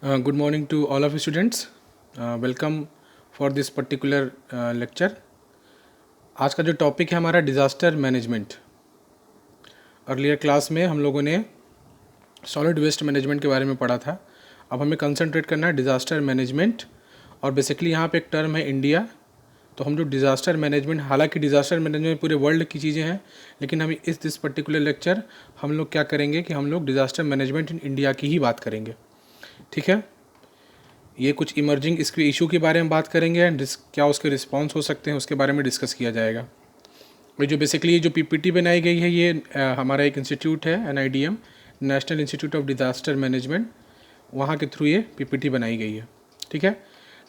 Good morning to all of you students. Welcome for this particular lecture. आज का जो topic है हमारा डिज़ास्टर मैनेजमेंट। अर्लियर क्लास में हम लोगों ने सॉलिड वेस्ट मैनेजमेंट के बारे में पढ़ा था। अब हमें कंसंट्रेट करना है डिज़ास्टर मैनेजमेंट, और बेसिकली यहाँ पे एक टर्म है इंडिया। तो हम जो डिज़ास्टर मैनेजमेंट, हालांकि डिज़ास्टर मैनेजमेंट पूरे वर्ल्ड की चीज़ें हैं, लेकिन हम दिस पर्टिकुलर लेक्चर हम लोग क्या करेंगे कि हम लोग डिज़ास्टर मैनेजमेंट इन इंडिया की ही बात करेंगे। ठीक है, ये कुछ इमर्जिंग इसके इशू के बारे में बात करेंगे एंड क्या उसके रिस्पॉन्स हो सकते हैं उसके बारे में डिस्कस किया जाएगा। ये जो बेसिकली जो पीपीटी बनाई गई है ये हमारा एक इंस्टीट्यूट है NIDM, national institute of disaster management, वहाँ के थ्रू ये पीपीटी बनाई गई है। ठीक है,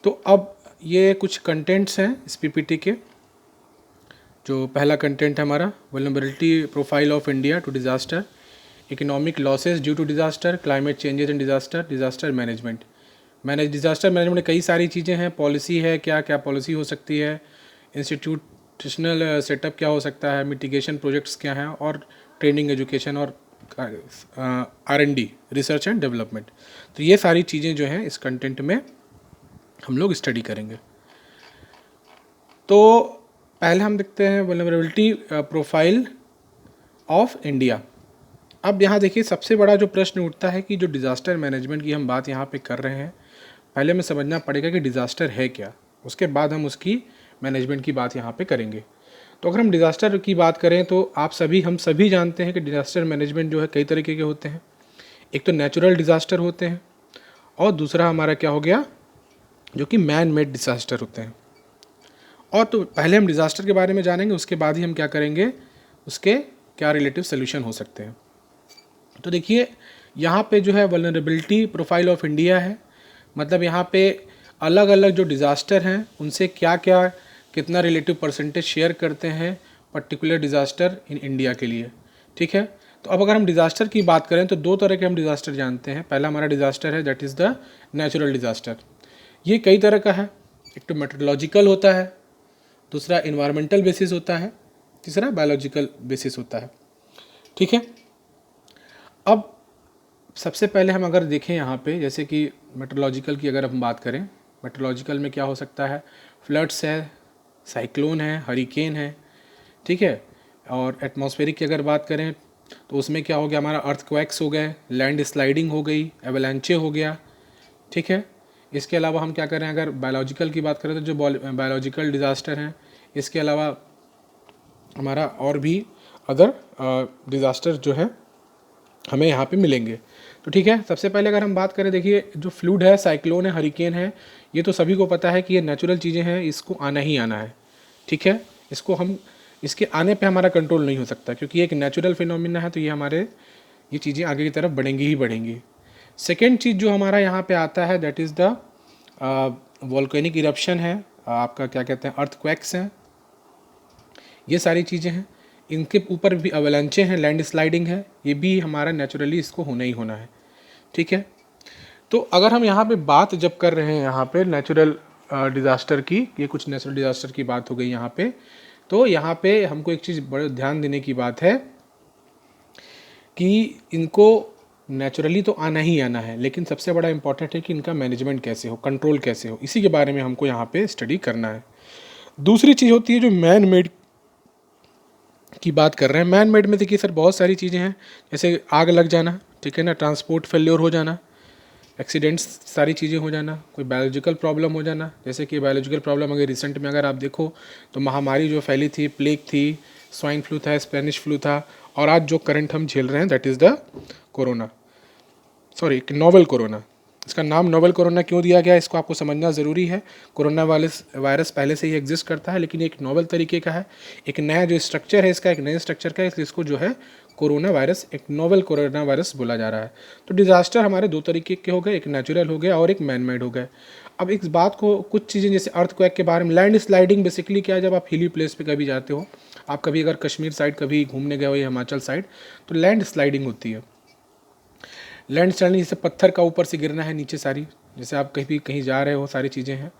तो अब ये कुछ कंटेंट्स हैं इस पीपीटी के। जो पहला कंटेंट है हमारा vulnerability profile of India to disaster, economic losses due to disaster, climate changes in disaster, disaster management. Disaster management में कई सारी चीज़ें हैं, पॉलिसी है, क्या क्या पॉलिसी हो सकती है, इंस्टीट्यूशनल सेटअप क्या हो सकता है, मिटिगेशन प्रोजेक्ट्स क्या हैं, और ट्रेनिंग, एजुकेशन और R&D, रिसर्च एंड डेवलपमेंट। तो ये सारी चीज़ें जो हैं इस कंटेंट में हम लोग स्टडी करेंगे। तो पहले हम देखते हैं वल्नरेबिलिटी प्रोफाइल ऑफ इंडिया। अब यहाँ देखिए सबसे बड़ा जो प्रश्न उठता है कि जो डिज़ास्टर मैनेजमेंट की हम बात यहाँ पे कर रहे हैं, पहले हमें समझना पड़ेगा कि डिज़ास्टर है क्या, उसके बाद हम उसकी मैनेजमेंट की बात यहाँ पे करेंगे। तो अगर हम डिज़ास्टर की बात करें तो हम सभी जानते हैं कि डिज़ास्टर मैनेजमेंट जो है कई तरीके के होते हैं। एक तो नेचुरल डिज़ास्टर होते हैं, और दूसरा हमारा क्या हो गया, जो कि मैन मेड डिज़ास्टर होते हैं। और तो पहले हम डिज़ास्टर के बारे में जानेंगे, उसके बाद ही हम क्या करेंगे, उसके क्या रिलेटिव सोल्यूशन हो सकते हैं। तो देखिए यहाँ पे जो है वल्नरेबिलिटी प्रोफाइल ऑफ इंडिया है, मतलब यहाँ पे अलग अलग जो डिज़ास्टर हैं उनसे क्या क्या कितना रिलेटिव परसेंटेज शेयर करते हैं पर्टिकुलर डिज़ास्टर इन इंडिया के लिए। ठीक है, तो अब अगर हम डिज़ास्टर की बात करें तो दो तरह के हम डिज़ास्टर जानते हैं। पहला हमारा डिज़ास्टर है that is the natural disaster. ये कई तरह का है, एक तो मेट्रोलॉजिकल होता है, दूसरा इन्वायरमेंटल बेसिस होता है, तीसरा बायोलॉजिकल बेसिस होता है। ठीक है, अब सबसे पहले हम अगर देखें यहाँ पे, जैसे कि मेट्रोलॉजिकल की अगर हम बात करें, मेट्रोलॉजिकल में क्या हो सकता है, फ्लड्स है, साइक्लोन है, हरिकेन है। ठीक है, और एटमॉस्फेरिक की अगर बात करें तो उसमें क्या हो गया, हमारा अर्थक्वेक्स हो गए, लैंड स्लाइडिंग हो गई, एवलांचे हो गया। ठीक है, इसके अलावा हम क्या करें, अगर बायोलॉजिकल की बात करें तो जो बायोलॉजिकल डिज़ास्टर हैं, इसके अलावा हमारा और भी अदर डिज़ास्टर जो है हमें यहाँ पे मिलेंगे। तो ठीक है, सबसे पहले अगर हम बात करें, देखिए जो फ्लूड है, साइक्लोन है, हरिकेन है, ये तो सभी को पता है कि ये नेचुरल चीज़ें हैं, इसको आना ही आना है। ठीक है, इसके आने पे हमारा कंट्रोल नहीं हो सकता, क्योंकि ये एक नेचुरल फिनोमिना है, तो ये चीज़ें आगे की तरफ बढ़ेंगी ही बढ़ेंगी। सेकेंड चीज़ जो हमारा यहाँ पे आता है that is the volcanic eruption है, आपका क्या कहते हैं, अर्थक्वेक्स हैं, ये सारी चीज़ें हैं। इनके ऊपर भी अवलांचे हैं, लैंड स्लाइडिंग है, ये भी हमारा नेचुरली इसको होना ही होना है। ठीक है, तो अगर हम यहाँ पे बात जब कर रहे हैं यहाँ पे नेचुरल डिज़ास्टर की, ये कुछ नेचुरल डिज़ास्टर की बात हो गई यहाँ पे, तो यहाँ पे हमको एक चीज़ बड़े ध्यान देने की बात है कि इनको नेचुरली तो आना ही आना है, लेकिन सबसे बड़ा इंपॉर्टेंट है कि इनका मैनेजमेंट कैसे हो, कंट्रोल कैसे हो, इसी के बारे में हमको यहाँ पे स्टडी करना है। दूसरी चीज़ होती है जो मैन मेड की बात कर रहे हैं। मैन मेड में देखिए सर बहुत सारी चीज़ें हैं, जैसे आग लग जाना, ठीक है ना, ट्रांसपोर्ट फेल्योर हो जाना, एक्सीडेंट्स, सारी चीज़ें हो जाना, कोई बायोलॉजिकल प्रॉब्लम हो जाना। जैसे कि बायोलॉजिकल प्रॉब्लम अगर रिसेंट में अगर आप देखो तो महामारी जो फैली थी, प्लेग थी, स्वाइन फ्लू था, स्पेनिश फ्लू था, और आज जो करंट हम झेल रहे हैं that is the corona, sorry novel corona. इसका नाम नोवेल कोरोना क्यों दिया गया, इसको आपको समझना ज़रूरी है। कोरोना वायरस पहले से ही एग्जिस्ट करता है, लेकिन एक नोवेल तरीके का है, एक नया जो स्ट्रक्चर है इसका, एक नए स्ट्रक्चर का है, इसलिए इसको जो है कोरोना वायरस, एक नोवेल कोरोना वायरस बोला जा रहा है। तो डिज़ास्टर हमारे दो तरीके के हो गए, एक नेचुरल हो गया और एक मैन मेड हो गया। अब इस बात को कुछ चीज़ें जैसे अर्थक्वेक के बारे में, लैंड स्लाइडिंग बेसिकली क्या है, जब आप हिली प्लेस पे कभी जाते हो, आप कभी अगर कश्मीर साइड कभी घूमने गए हो या हिमाचल साइड, तो लैंड स्लाइडिंग होती है। लैंड स्लाइडिंग जैसे पत्थर का ऊपर से गिरना है नीचे, सारी जैसे आप कहीं जा रहे हो, सारी चीज़ें हैं,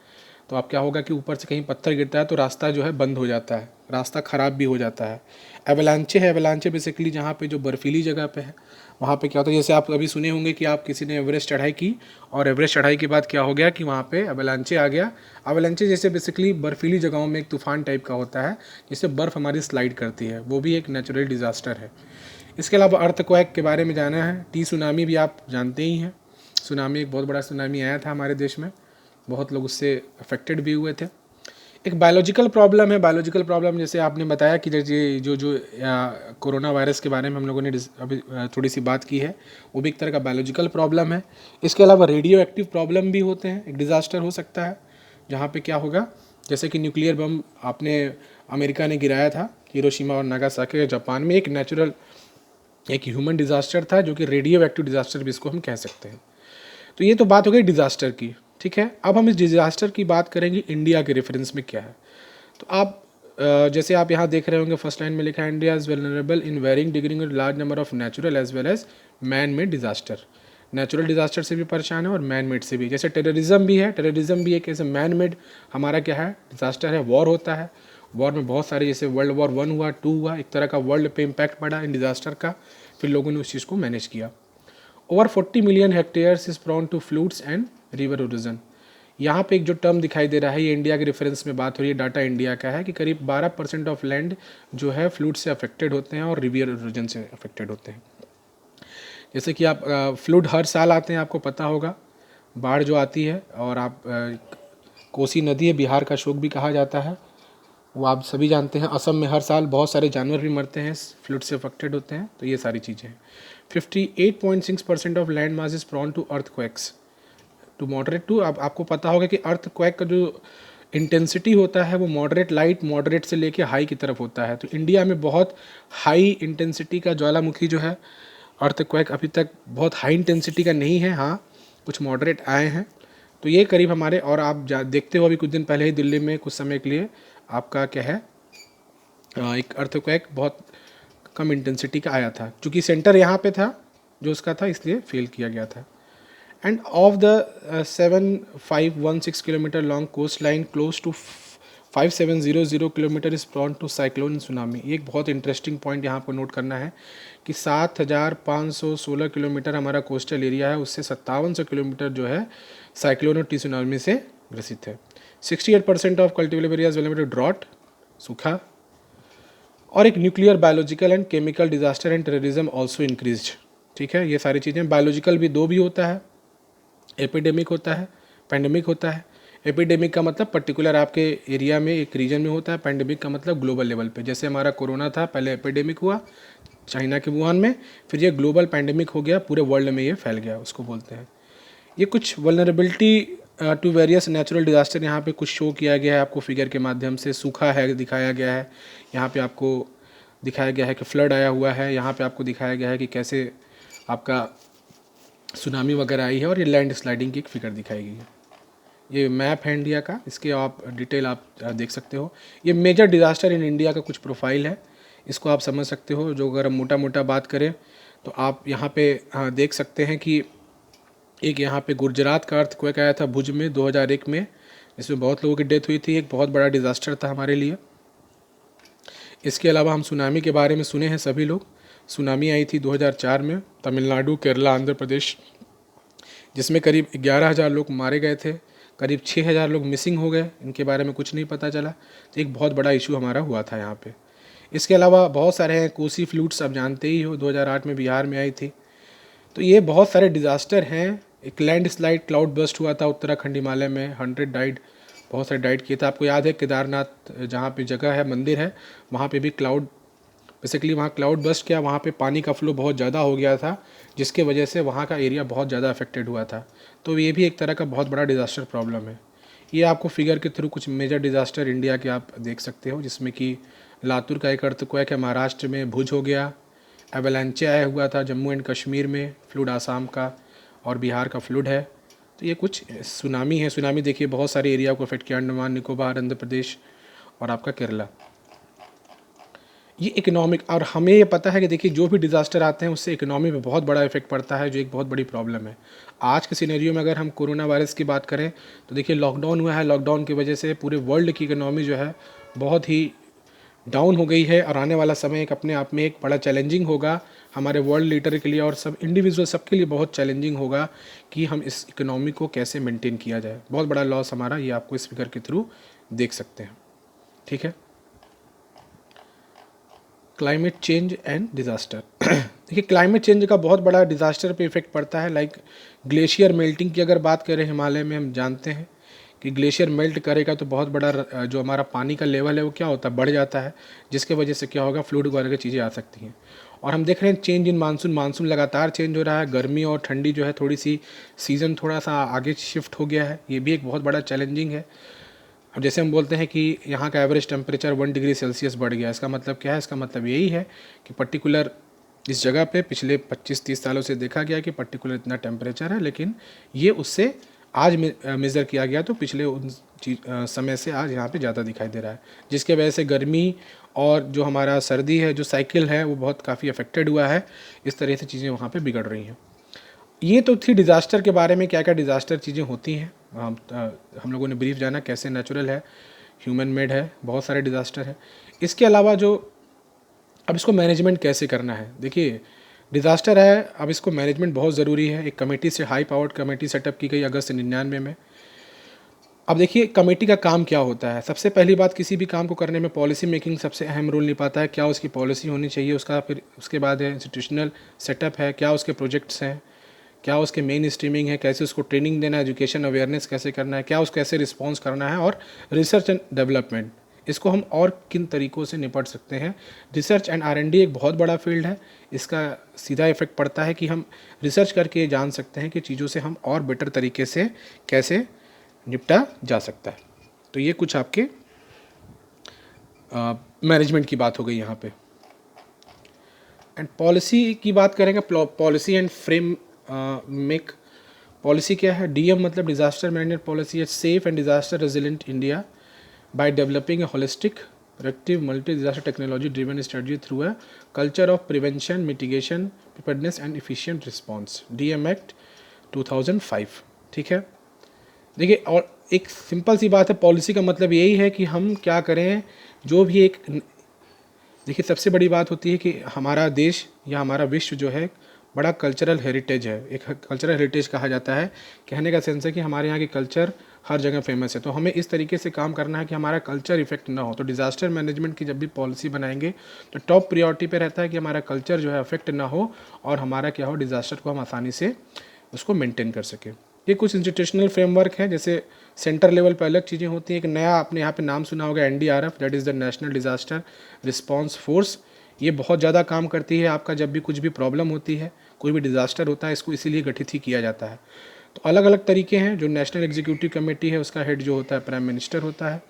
तो आप क्या होगा कि ऊपर से कहीं पत्थर गिरता है तो रास्ता जो है बंद हो जाता है, रास्ता ख़राब भी हो जाता है। एवलांचे है, एवलांचे बेसिकली जहाँ पे जो बर्फीली जगह पे है वहाँ पे क्या होता है, जैसे आप अभी सुने होंगे कि आप किसी ने एवरेस्ट चढ़ाई की और एवरेस्ट चढ़ाई के बाद क्या हो गया कि वहाँ पे एवलांचे आ गया। एवलांचे जैसे बेसिकली बर्फीली जगहों में एक तूफान टाइप का होता है जिससे बर्फ़ हमारी स्लाइड करती है, वो भी एक नेचुरल डिज़ास्टर है। इसके अलावा अर्थक्वेक के बारे में जाना है। टी सुनामी भी आप जानते ही हैं। सुनामी, एक बहुत बड़ा सुनामी आया था हमारे देश में, बहुत लोग उससे अफेक्टेड भी हुए थे। एक बायोलॉजिकल प्रॉब्लम है। बायोलॉजिकल प्रॉब्लम जैसे आपने बताया कि जो कोरोना वायरस के बारे में हम लोगों ने अभी थोड़ी सी बात की है, वो भी एक तरह का बायोलॉजिकल प्रॉब्लम है। इसके अलावा रेडियो एक्टिव प्रॉब्लम भी होते हैं, एक डिज़ास्टर हो सकता है जहाँ पे क्या होगा, जैसे कि न्यूक्लियर बम आपने अमेरिका ने गिराया था हिरोशिमा और नागासाकी जापान में, एक नेचुरल एक ह्यूमन डिज़ास्टर था जो कि रेडियो एक्टिव डिज़ास्टर भी इसको हम कह सकते हैं। तो ये तो बात हो गई डिज़ास्टर की, ठीक है। अब हम इस डिज़ास्टर की बात करेंगे इंडिया के रेफरेंस में क्या है। तो आप जैसे आप यहाँ देख रहे होंगे फर्स्ट लाइन में लिखा है India is vulnerable in varying degree और large number of natural as well as man made disaster. Natural disaster से भी परेशान है और मैन मेड से भी। जैसे टेररिज्म भी है, टेररिज्म भी एक ऐसे मैन मेड हमारा क्या है डिज़ास्टर है। वॉर होता है, वॉर में बहुत सारे, जैसे वर्ल्ड वॉर 1 हुआ, 2 हुआ, एक तरह का वर्ल्ड पे इम्पैक्ट पड़ा इन डिज़ास्टर का, फिर लोगों ने उस चीज़ को मैनेज किया। Over 40 million hectares is prone to floods and river erosion. यहाँ पे एक जो टर्म दिखाई दे रहा है, ये इंडिया के रेफरेंस में बात हो रही है, डाटा इंडिया का है कि करीब 12% ऑफ लैंड जो है फ्लूड से अफेक्टेड होते हैं और रिवर इरोजन से अफेक्टेड होते हैं। जैसे कि आप फ्लूड हर साल आते हैं, आपको पता होगा, बाढ़ जो आती है, और आप कोसी नदी है, बिहार का शोक भी कहा जाता है, वो आप सभी जानते हैं। असम में हर साल बहुत सारे जानवर भी मरते हैं, फ्लूड से अफेक्टेड होते हैं। तो ये सारी चीज़ें हैं। 58.6% of land mass is prone to earthquakes to moderate to. अब आपको पता होगा कि अर्थक्वेक का जो इंटेंसिटी होता है वो मॉडरेट, लाइट मॉडरेट से लेके हाई की तरफ होता है। तो इंडिया में बहुत हाई इंटेंसिटी का ज्वालामुखी जो है अर्थक्वेक अभी तक बहुत हाई इंटेंसिटी का नहीं है, हाँ कुछ मॉडरेट आए हैं। तो ये करीब हमारे, और आप देखते हो अभी कुछ दिन पहले ही दिल्ली में कुछ समय के लिए आपका क्या है एक अर्थक्वेक बहुत कम इंटेंसिटी का आया था, क्योंकि सेंटर यहाँ पे था जो उसका था, इसलिए फेल किया गया था। And of the 7516 kilometre long coast line close to 5700 kilometre is prone to cyclone tsunami. ये एक बहुत इंटरेस्टिंग पॉइंट यहाँ पर नोट करना है कि 7516 किलोमीटर हमारा कोस्टल एरिया है, उससे 5700 किलोमीटर जो है साइक्लोन और सुनामी से ग्रसित है। 68% of cultivable areas will drought, सूखा, और एक nuclear, biological and chemical disaster and terrorism also increased. ठीक है, ये सारी चीज़ें। बायोलॉजिकल भी दो भी होता है, एपिडेमिक होता है, पैंडेमिक होता है। एपिडेमिक का मतलब पर्टिकुलर आपके एरिया में, एक रीजन में होता है। पैंडेमिक का मतलब ग्लोबल लेवल पे, जैसे हमारा कोरोना था, पहले एपिडेमिक हुआ चाइना के वुहान में, फिर ये ग्लोबल पैंडेमिक हो गया, पूरे वर्ल्ड में ये फैल गया, उसको बोलते हैं। ये कुछ vulnerability to various natural disaster यहाँ पे कुछ शो किया गया है आपको फिगर के माध्यम से। सूखा है दिखाया गया है, यहाँ पे आपको दिखाया गया है कि फ्लड आया हुआ है, यहाँ पे आपको दिखाया गया है कि कैसे आपका सुनामी वगैरह आई है, और ये लैंड स्लाइडिंग की एक फिगर दिखाई गई है। ये मैप है इंडिया का, इसके आप डिटेल आप देख सकते हो। ये मेजर डिज़ास्टर इन इंडिया का कुछ प्रोफाइल है, इसको आप समझ सकते हो। जो अगर हम मोटा मोटा बात करें तो आप यहाँ पे देख सकते हैं कि एक यहाँ पे गुजरात का अर्थक्वेक आया था भुज में 2001 में, इसमें बहुत लोगों की डेथ हुई थी, एक बहुत बड़ा डिज़ास्टर था हमारे लिए। इसके अलावा हम सुनामी के बारे में सुने हैं सभी लोग। सुनामी आई थी 2004 में तमिलनाडु, केरला, आंध्र प्रदेश, जिसमें करीब 11,000 लोग मारे गए थे, करीब 6,000 लोग मिसिंग हो गए, इनके बारे में कुछ नहीं पता चला। तो एक बहुत बड़ा इशू हमारा हुआ था यहाँ पे। इसके अलावा बहुत सारे हैं, कोसी फ्लूड्स आप जानते ही हो, 2008 में बिहार में आई थी। तो ये बहुत सारे डिज़ास्टर हैं। एक लैंड स्लाइड, क्लाउड बस्ट हुआ था उत्तराखंड हिमालय में, 100 डाइड, बहुत सारे डाइड किए थे। आपको याद है केदारनाथ जहाँ पे जगह है, मंदिर है, वहाँ पे भी क्लाउड, बेसिकली वहाँ क्लाउड बस्ट किया, वहाँ पे पानी का फ्लो बहुत ज़्यादा हो गया था, जिसके वजह से वहाँ का एरिया बहुत ज़्यादा अफेक्टेड हुआ था। तो ये भी एक तरह का बहुत बड़ा डिज़ास्टर प्रॉब्लम है। ये आपको फिगर के थ्रू कुछ मेजर डिज़ास्टर इंडिया के आप देख सकते हो, जिसमें कि लातूर का एक अर्थक्वेक है, महाराष्ट्र में भुज हो गया, एवलांचे आया हुआ था जम्मू एंड कश्मीर में, फ्लूड आसाम का, और बिहार का फ्लूड है। तो ये कुछ सुनामी है। सुनामी देखिए बहुत सारे एरिया को अफेक्ट किया, अंडमान निकोबार, आंध्र प्रदेश और आपका केरला। ये इकोनॉमिक, और हमें ये पता है कि देखिए जो भी डिज़ास्टर आते हैं उससे इकोनॉमी पे बहुत बड़ा इफेक्ट पड़ता है, जो एक बहुत बड़ी प्रॉब्लम है आज के सिनेरियो में। अगर हम कोरोना वायरस की बात करें तो देखिए लॉकडाउन हुआ है, लॉकडाउन की वजह से पूरे वर्ल्ड की इकोनॉमी जो है बहुत ही डाउन हो गई है और आने वाला समय एक अपने आप में एक बड़ा चैलेंजिंग होगा हमारे वर्ल्ड लीडर के लिए और सब इंडिविजुअल सबके लिए बहुत चैलेंजिंग होगा कि हम इस इकोनॉमी को कैसे मेंटेन किया जाए। बहुत बड़ा लॉस हमारा, ये आपको इस फिगर के थ्रू देख सकते हैं। ठीक है, क्लाइमेट चेंज एंड डिज़ास्टर। देखिए, क्लाइमेट चेंज का बहुत बड़ा डिज़ास्टर पे इफेक्ट पड़ता है। लाइक ग्लेशियर मेल्टिंग की अगर बात करें, हिमालय में हम जानते हैं कि ग्लेशियर मेल्ट करेगा तो बहुत बड़ा जो हमारा पानी का लेवल है वो क्या होता है, बढ़ जाता है, जिसके वजह से क्या होगा, फ्लूड वगैरह की चीज़ें आ सकती हैं। और हम देख रहे हैं चेंज इन मानसून, मानसून लगातार चेंज हो रहा है, गर्मी और ठंडी जो है थोड़ी सी सीज़न थोड़ा सा आगे शिफ्ट हो गया है, ये भी एक बहुत बड़ा चैलेंजिंग है। अब जैसे हम बोलते हैं कि यहाँ का एवरेज टेम्परेचर 1 डिग्री सेल्सियस बढ़ गया, इसका मतलब क्या है, इसका मतलब यही है कि पर्टिकुलर इस जगह पे पिछले 25-30 सालों से देखा गया कि पर्टिकुलर इतना टेम्परेचर है, लेकिन ये उससे आज मेज़र किया गया तो पिछले उन समय से आज यहाँ पे ज़्यादा दिखाई दे रहा है, जिसके वजह से गर्मी और जो हमारा सर्दी है, जो साइकिल है, वो बहुत काफ़ी अफेक्टेड हुआ है। इस तरह से चीज़ें वहाँ पे बिगड़ रही हैं। ये तो थी डिज़ास्टर के बारे में, क्या क्या डिज़ास्टर चीज़ें होती हैं। हम लोगों ने ब्रीफ जाना कैसे नेचुरल है, ह्यूमन मेड है, बहुत सारे डिज़ास्टर है। इसके अलावा जो अब इसको मैनेजमेंट कैसे करना है, देखिए डिज़ास्टर है, अब इसको मैनेजमेंट बहुत ज़रूरी है। एक कमेटी से हाई पावर्ड कमेटी सेटअप की गई अगस्त 99 में। अब देखिए कमेटी का काम क्या होता है। सबसे पहली बात, किसी भी काम को करने में पॉलिसी मेकिंग सबसे अहम रोल निभाता है। क्या उसकी पॉलिसी होनी चाहिए, उसका फिर उसके बाद है इंस्टीट्यूशनल सेटअप है, क्या उसके प्रोजेक्ट्स हैं, क्या उसके मेन स्ट्रीमिंग है, कैसे उसको ट्रेनिंग देना है, एजुकेशन अवेयरनेस कैसे करना है, क्या उसको कैसे रिस्पॉन्स करना है, और रिसर्च एंड डेवलपमेंट, इसको हम और किन तरीक़ों से निपट सकते हैं। रिसर्च एंड R&D एक बहुत बड़ा फील्ड है, इसका सीधा इफेक्ट पड़ता है कि हम रिसर्च करके जान सकते हैं कि चीज़ों से हम और बेटर तरीके से कैसे निपटा जा सकता है। तो ये कुछ आपके मैनेजमेंट की बात हो गई यहाँ पे। एंड पॉलिसी की बात करेंगे, policy and frame make. Policy क्या है, DM मतलब डिजास्टर मैनेजमेंट पॉलिसी है safe and disaster resilient India by developing a holistic proactive multi disaster technology driven strategy through a culture of prevention mitigation preparedness and efficient response, DM act 2005। ठीक है, देखिए, और एक simple सी बात है, policy का मतलब यही है कि हम क्या करें। जो भी एक, देखिए सबसे बड़ी बात होती है कि हमारा देश या हमारा विश्व जो है बड़ा कल्चरल हेरिटेज है, एक कल्चरल हेरिटेज कहा जाता है। कहने का सेंस है कि हमारे यहाँ की कल्चर हर जगह फेमस है, तो हमें इस तरीके से काम करना है कि हमारा कल्चर इफेक्ट ना हो। तो डिज़ास्टर मैनेजमेंट की जब भी पॉलिसी बनाएंगे तो टॉप प्रायोरिटी पे रहता है कि हमारा कल्चर जो है अफेक्ट ना हो और हमारा क्या हो, डिज़ास्टर को हम आसानी से उसको मेंटेन कर सकें। ये कुछ इंस्टीट्यूशनल फ्रेमवर्क है, जैसे सेंटर लेवल पर अलग चीज़ें होती हैं। एक नया आपने यहाँ पे नाम सुना होगा, NDRF, that is the national disaster response force. ये बहुत ज़्यादा काम करती है आपका जब भी कुछ भी प्रॉब्लम होती है, कोई भी डिज़ास्टर होता है, इसको इसीलिए गठित ही किया जाता है। तो अलग अलग तरीके हैं। जो नेशनल एग्जीक्यूटिव कमेटी है उसका हेड जो होता है प्राइम मिनिस्टर होता है।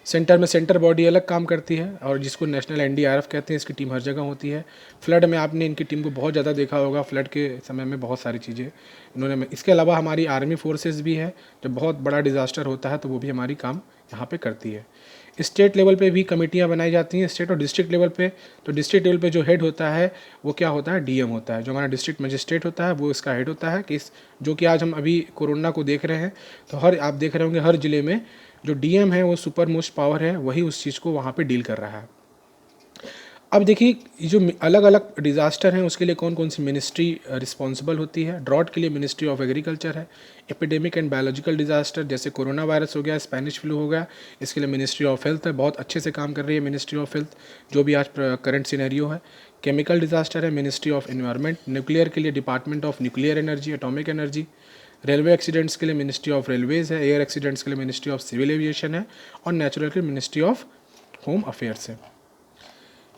सेंटर में सेंटर बॉडी अलग काम करती है और जिसको नेशनल NDRF कहते हैं, इसकी टीम हर जगह होती है। फ्लड में आपने इनकी टीम को बहुत ज़्यादा देखा होगा, फ्लड के समय में बहुत सारी चीज़ें इन्होंने। इसके अलावा हमारी आर्मी फोर्सेस भी है, जब बहुत बड़ा डिज़ास्टर होता है तो वो भी हमारी काम यहाँ पे करती है। स्टेट लेवल पे भी कमेटियाँ बनाई जाती हैं, स्टेट और डिस्ट्रिक्ट लेवल पे। तो डिस्ट्रिक्ट लेवल पे जो हेड होता है वो क्या होता है, DM होता है। जो हमारा डिस्ट्रिक्ट मजिस्ट्रेट होता है वो इसका हेड होता है कि जो कि आज हम अभी कोरोना को देख रहे हैं, तो आप देख रहे होंगे हर ज़िले में जो DM है वो सुपर मोस्ट पावर है, वही उस चीज़ को वहाँ पे डील कर रहा है। अब देखिए, ये जो अलग अलग डिज़ास्टर हैं उसके लिए कौन कौन सी मिनिस्ट्री रिस्पॉन्सिबल होती है। ड्रॉट के लिए मिनिस्ट्री ऑफ एग्रीकल्चर है। एपिडेमिक एंड बायोलॉजिकल डिज़ास्टर जैसे कोरोना वायरस हो गया, स्पेनिश फ्लू हो गया, इसके लिए मिनिस्ट्री ऑफ हेल्थ है, बहुत अच्छे से काम कर रही है मिनिस्ट्री ऑफ हेल्थ, जो भी आज करंट सिनेरियो है। केमिकल डिज़ास्टर है, मिनिस्ट्री ऑफ एनवायरनमेंट। न्यूक्लियर के लिए department of nuclear energy, atomic energy. Railway accidents के लिए मिनिस्ट्री ऑफ रेलवेज़ है। एयर एक्सीडेंट्स के लिए मिनिस्ट्री ऑफ सिविल एविएशन है। और नेचुरल के लिए मिनिस्ट्री ऑफ होम अफेयर्स है।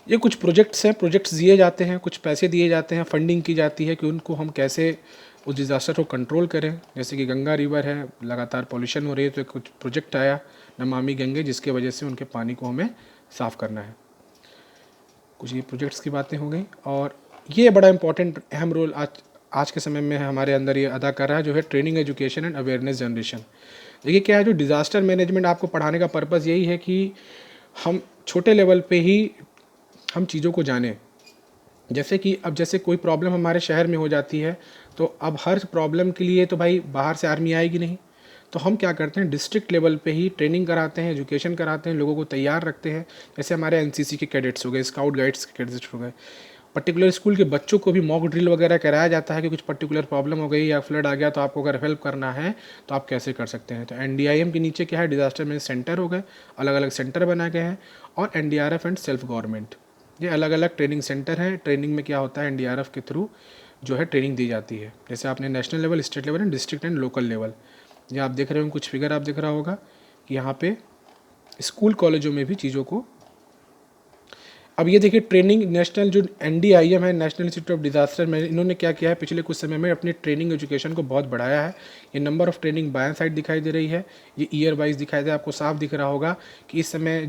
ये कुछ प्रोजेक्ट्स हैं, प्रोजेक्ट्स दिए जाते हैं, कुछ पैसे दिए जाते हैं, फंडिंग की जाती है कि उनको हम कैसे उस डिज़ास्टर को कंट्रोल करें। जैसे कि गंगा रिवर है, लगातार पॉल्यूशन हो रही है, तो कुछ प्रोजेक्ट आया नमामि गंगे, जिसके वजह से उनके पानी को हमें साफ़ करना है। कुछ ये प्रोजेक्ट्स की बातें हो गई। और ये बड़ा इंपॉर्टेंट अहम रोल आज के समय में हमारे अंदर ये अदा कर रहा है, जो है training, education and awareness generation. देखिए क्या है, जो डिज़ास्टर मैनेजमेंट आपको पढ़ाने का पर्पज़ यही है कि हम छोटे लेवल पे ही हम चीज़ों को जानें। जैसे कि अब जैसे कोई प्रॉब्लम हमारे शहर में हो जाती है, तो अब हर प्रॉब्लम के लिए तो भाई बाहर से आर्मी आएगी नहीं, तो हम क्या करते हैं, डिस्ट्रिक्ट लेवल पे ही ट्रेनिंग कराते हैं, एजुकेशन कराते हैं, लोगों को तैयार रखते हैं। जैसे हमारे एनसीसी के कैडेट्स हो गए, स्काउट गाइड्स के कैडेट्स हो गए, पर्टिकुलर स्कूल के बच्चों को भी मॉक ड्रिल वगैरह कराया जाता है कि कुछ पर्टिकुलर प्रॉब्लम हो गई या फ्लड आ गया तो आपको अगर हेल्प करना है तो आप कैसे कर सकते हैं। तो एनडीआईएम के नीचे क्या है, डिजास्टर मैनेजमेंट सेंटर हो गए, अलग अलग सेंटर बनाए गए हैं। और एनडीआरएफ एंड सेल्फ गवर्नमेंट, ये अलग अलग ट्रेनिंग सेंटर हैं। ट्रेनिंग में क्या होता है, एनडीआरएफ के थ्रू जो है ट्रेनिंग दी जाती है। जैसे आपने national level, state level and district and local level, ये आप देख रहे हो, कुछ फिगर आप देख रहा होगा कि यहाँ पे स्कूल कॉलेजों में भी चीज़ों को। अब ये देखिए, ट्रेनिंग नेशनल जो एनडीआईएम है, नेशनल इंस्टीट्यूट ऑफ डिजास्टर में, इन्होंने क्या किया है पिछले कुछ समय में, अपनी ट्रेनिंग एजुकेशन को बहुत बढ़ाया है। ये नंबर ऑफ ट्रेनिंग बाएं साइड दिखाई दे रही है, ये ईयर वाइज दिखाई दे, आपको साफ दिख रहा होगा कि इस समय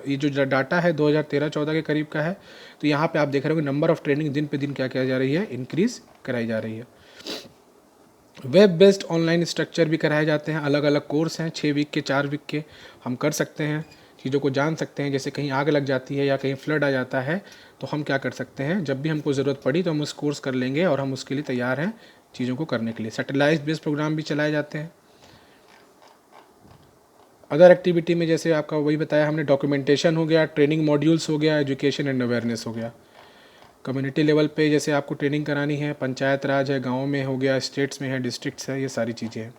ये जो डाटा है 2013-14 के करीब का है। तो यहाँ पे आप देख रहे हो नंबर ऑफ ट्रेनिंग दिन पे दिन क्या किया जा रही है, इंक्रीज कराई जा रही है। वेब बेस्ड ऑनलाइन स्ट्रक्चर भी कराए जाते हैं, अलग अलग कोर्स हैं, 6 वीक के, 4 वीक के, हम कर सकते हैं, चीज़ों को जान सकते हैं। जैसे कहीं आग लग जाती है या कहीं फ्लड आ जाता है तो हम क्या कर सकते हैं, जब भी हमको ज़रूरत पड़ी तो हम उस कोर्स कर लेंगे और हम उसके लिए तैयार हैं चीज़ों को करने के लिए। सैटेलाइट बेस्ड प्रोग्राम भी चलाए जाते हैं। अदर एक्टिविटी में जैसे आपका वही बताया हमने, डॉक्यूमेंटेशन हो गया, ट्रेनिंग मॉड्यूल्स हो गया, एजुकेशन एंड अवेयरनेस हो गया। कम्युनिटी लेवल पे जैसे आपको ट्रेनिंग करानी है, पंचायत राज है, गाँव में हो गया, स्टेट्स में है, डिस्ट्रिक्ट्स है, ये सारी चीज़ें हैं।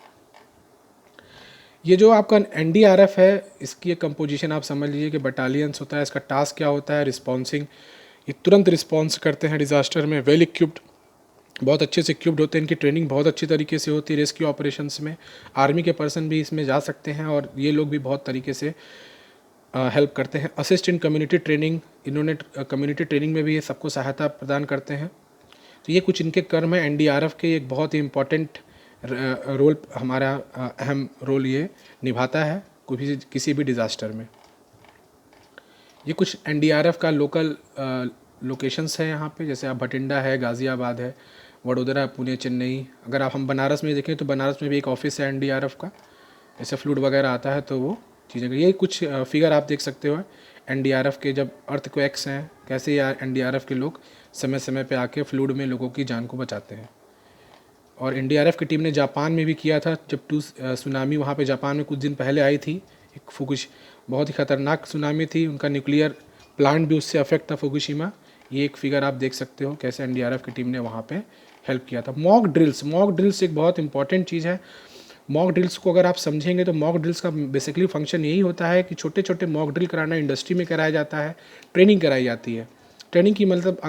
ये जो आपका एनडीआरएफ है, इसकी एक कंपोजिशन आप समझ लीजिए कि बटालियंस होता है। इसका टास्क क्या होता है, रिस्पॉन्सिंग, ये तुरंत रिस्पॉन्स करते हैं डिज़ास्टर में, वेल इक्विप्ड, बहुत अच्छे से इक्विप्ड होते हैं, इनकी ट्रेनिंग बहुत अच्छी तरीके से होती है। रेस्क्यू ऑपरेशंस में आर्मी के पर्सन भी इसमें जा सकते हैं और ये लोग भी बहुत तरीके से हेल्प करते हैं। असिस्ट इन कम्युनिटी ट्रेनिंग, इन्होंने कम्युनिटी ट्रेनिंग में भी ये सबको सहायता प्रदान करते हैं। तो ये कुछ इनके कर्म है। एनडीआरएफ के एक बहुत ही इम्पॉर्टेंट रोल, हमारा अहम रोल ये निभाता है किसी भी डिज़ास्टर में। ये कुछ एनडीआरएफ का लोकल लोकेशंस है यहाँ पे, जैसे आप भटिंडा है, गाज़ियाबाद है, वडोदरा, पुणे, चेन्नई। अगर आप हम बनारस में देखें तो बनारस में भी एक ऑफिस है एनडीआरएफ का। जैसे फ्लूड वगैरह आता है तो वो चीज़ें, ये कुछ फिगर आप देख सकते हो एनडीआरएफ के। जब अर्थक्वेक्स हैं, कैसे यार एनडीआरएफ के लोग समय समय पे आके फ्लूड में लोगों की जान को बचाते हैं। और एनडीआरएफ की टीम ने जापान में भी किया था, जब सुनामी वहाँ पे जापान में कुछ दिन पहले आई थी, एक फुकुश, बहुत ही खतरनाक सुनामी थी, उनका न्यूक्लियर प्लांट भी उससे अफेक्ट था, फुकुशिमा। ये एक फिगर आप देख सकते हो कैसे एनडीआरएफ की टीम ने वहाँ पे हेल्प किया था। मॉक ड्रिल्स एक बहुत इंपॉर्टेंट चीज़ है। मॉक ड्रिल्स को अगर आप समझेंगे तो मॉक ड्रिल्स का बेसिकली फंक्शन यही होता है कि छोटे छोटे मॉक ड्रिल कराना इंडस्ट्री में कराया जाता है, ट्रेनिंग कराई जाती है। ट्रेनिंग की मतलब, अगर